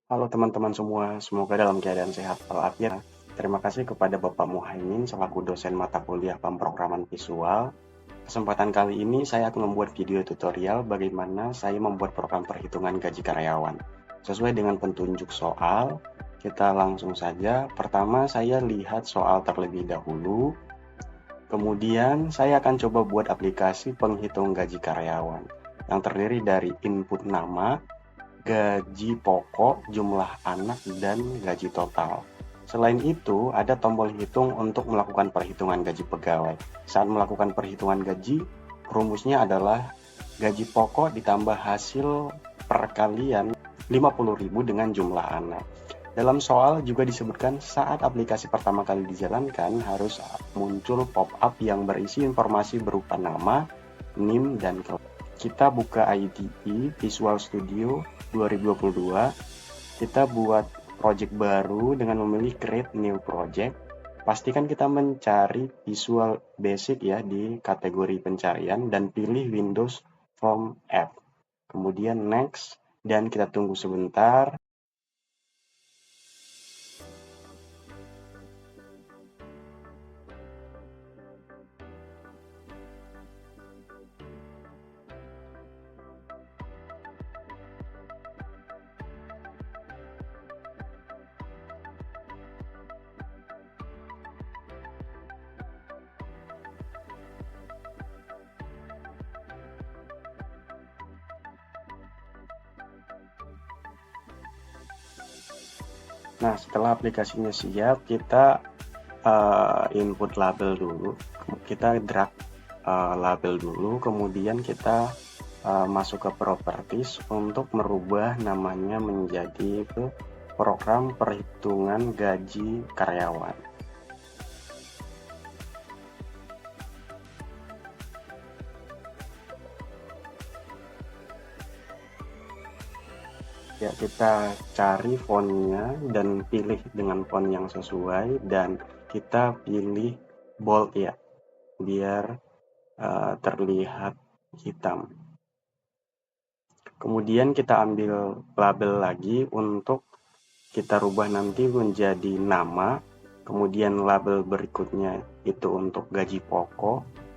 Halo teman-teman semua, semoga dalam keadaan sehat walafiat. Terima kasih kepada Bapak Muhaimin selaku dosen mata kuliah pemrograman visual. Kesempatan kali ini saya akan membuat video tutorial bagaimana saya membuat program perhitungan gaji karyawan. Sesuai dengan petunjuk soal, kita langsung saja. Pertama saya lihat soal terlebih dahulu. Kemudian saya akan coba buat aplikasi penghitung gaji karyawan yang terdiri dari input nama, gaji pokok, jumlah anak, dan gaji total. Selain itu, ada tombol hitung untuk melakukan perhitungan gaji pegawai. Saat melakukan perhitungan gaji, rumusnya adalah gaji pokok ditambah hasil perkalian 50.000 dengan jumlah anak. Dalam soal juga disebutkan saat aplikasi pertama kali dijalankan harus muncul pop-up yang berisi informasi berupa nama, NIM, dan kelas. Kita buka IDE Visual Studio 2022. Kita buat project baru dengan memilih Create New Project. Pastikan kita mencari Visual Basic ya di kategori pencarian dan pilih Windows Form App. Kemudian Next dan kita tunggu sebentar. Nah, setelah aplikasinya siap, kita input label dulu. Kita drag label dulu, kemudian kita masuk ke properties untuk merubah namanya menjadi program perhitungan gaji karyawan. Ya, kita cari fontnya dan pilih dengan font yang sesuai dan kita pilih bold ya, biar terlihat hitam. Kemudian kita ambil label lagi untuk kita rubah nanti menjadi nama. Kemudian label berikutnya itu untuk gaji pokok.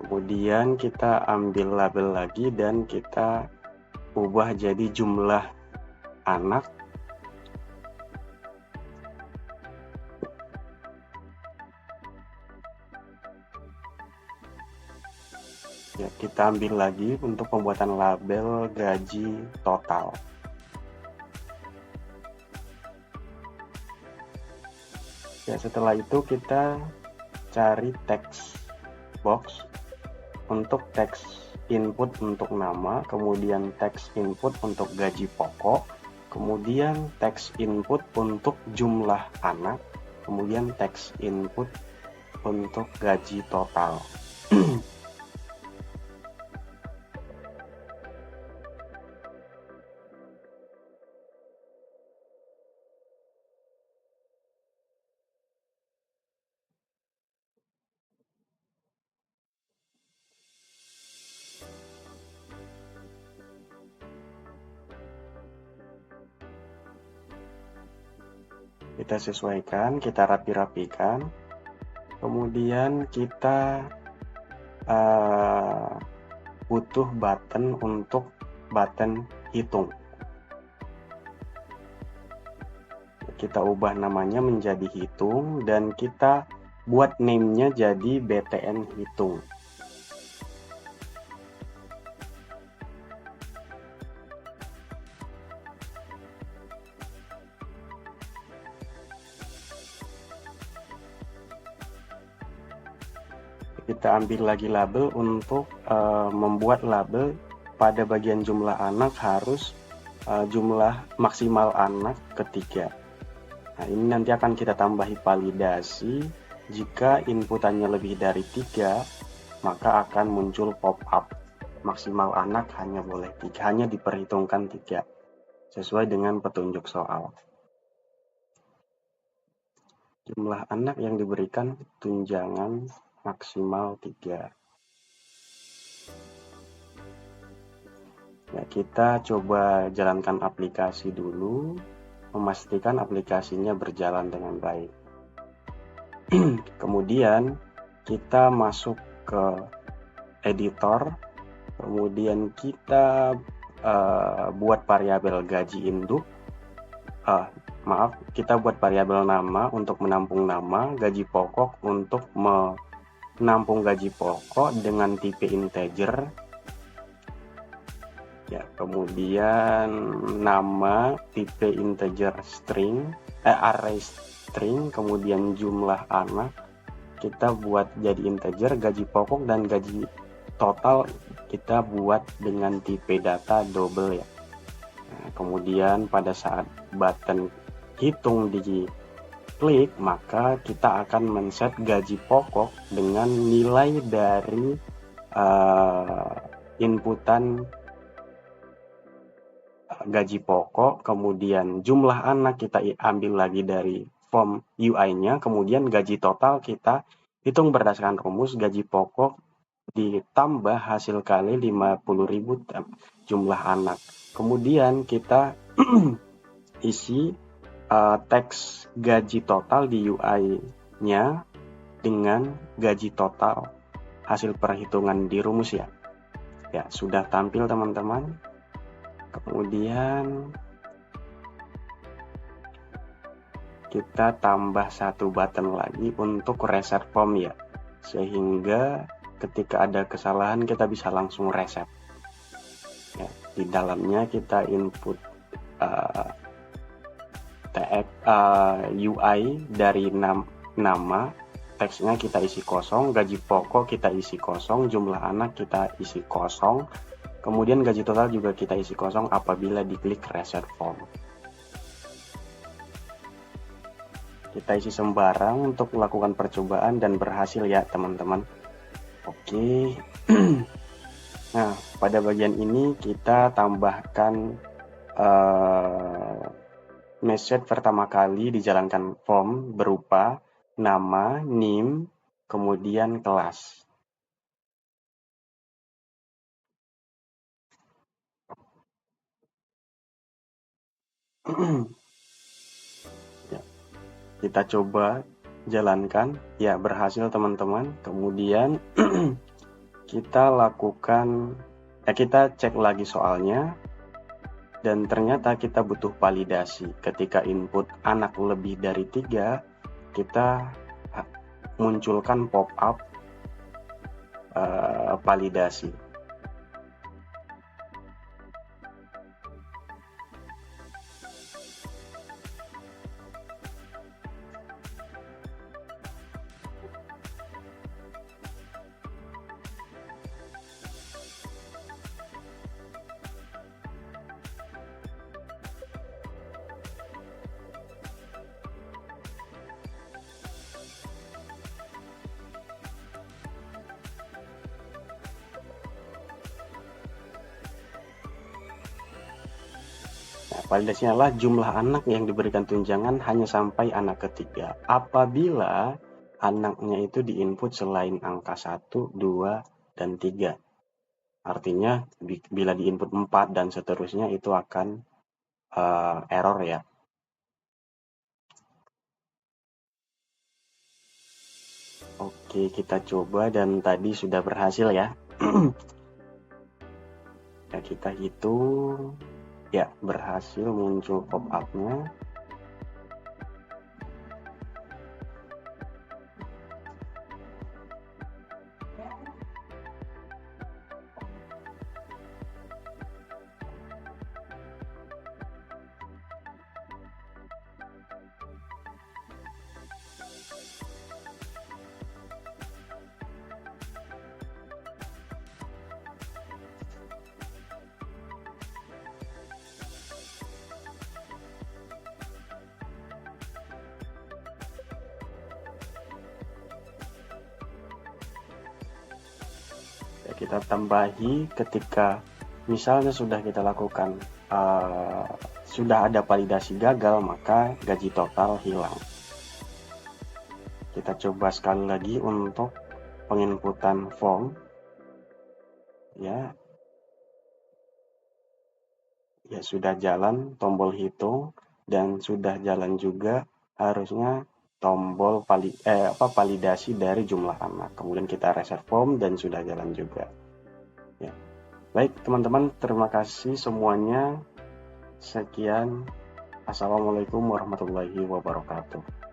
Kemudian kita ambil label lagi dan kita ubah jadi jumlah anak. Ya, kita ambil lagi untuk pembuatan label gaji total. Ya, setelah itu kita cari text box untuk teks input untuk nama, kemudian teks input untuk gaji pokok, kemudian teks input untuk jumlah anak, kemudian teks input untuk gaji total. Kita sesuaikan, kita rapi-rapikan, kemudian kita butuh button untuk button hitung. Kita ubah namanya menjadi hitung dan kita buat name-nya jadi BTN hitung. Kita ambil lagi label untuk membuat label pada bagian jumlah anak harus jumlah maksimal anak ketiga. Nah, ini nanti akan kita tambahi validasi. Jika inputannya lebih dari 3, maka akan muncul pop-up. Maksimal anak hanya boleh 3, hanya diperhitungkan 3, sesuai dengan petunjuk soal. Jumlah anak yang diberikan tunjangan maksimal 3. kita coba jalankan aplikasi dulu, memastikan aplikasinya berjalan dengan baik. Kemudian kita masuk ke editor, kemudian kita buat variabel gaji induk. Kita buat variabel nama untuk menampung nama, gaji pokok untuk menampung gaji pokok dengan tipe integer. Ya, kemudian nama tipe integer string, array string, kemudian jumlah anak kita buat jadi integer, gaji pokok dan gaji total kita buat dengan tipe data double ya. Nah, kemudian pada saat button hitung diklik, maka kita akan men-set gaji pokok dengan nilai dari inputan gaji pokok, kemudian jumlah anak kita ambil lagi dari form UI-nya, kemudian gaji total kita hitung berdasarkan rumus gaji pokok ditambah hasil kali 50.000 jumlah anak. Kemudian kita isi teks gaji total di UI-nya dengan gaji total hasil perhitungan di rumus ya. Ya, sudah tampil teman-teman. Kemudian kita tambah satu button lagi untuk reset form ya, sehingga ketika ada kesalahan kita bisa langsung reset ya. Di dalamnya kita input UI dari nama, teksnya kita isi kosong, gaji pokok kita isi kosong, jumlah anak kita isi kosong, kemudian gaji total juga kita isi kosong apabila diklik reset form. Kita isi sembarang untuk melakukan percobaan dan berhasil ya teman-teman. Oke. Nah, pada bagian ini kita tambahkan message pertama kali dijalankan form berupa nama, NIM, kemudian kelas. Ya, kita coba jalankan, ya berhasil teman-teman. Kemudian kita lakukan, kita cek lagi soalnya, dan ternyata kita butuh validasi. Ketika input anak lebih dari 3, kita munculkan pop-up validasi. Validasinya adalah jumlah anak yang diberikan tunjangan hanya sampai anak ketiga. Apabila anaknya itu diinput selain angka 1, 2, dan 3. Artinya bila diinput 4 dan seterusnya itu akan error ya. Oke, kita coba dan tadi sudah berhasil ya. Ya, kita hitung. Ya, berhasil muncul pop-up-nya. Kita tambahi ketika misalnya sudah kita lakukan sudah ada validasi gagal, maka gaji total hilang. Kita coba sekali lagi untuk penginputan form ya. ya sudah jalan tombol hitung dan sudah jalan juga harusnya tombol validasi dari jumlah anak. Kemudian kita reserve form dan sudah jalan juga. Ya. Baik teman-teman, terima kasih semuanya. Sekian. Assalamualaikum warahmatullahi wabarakatuh.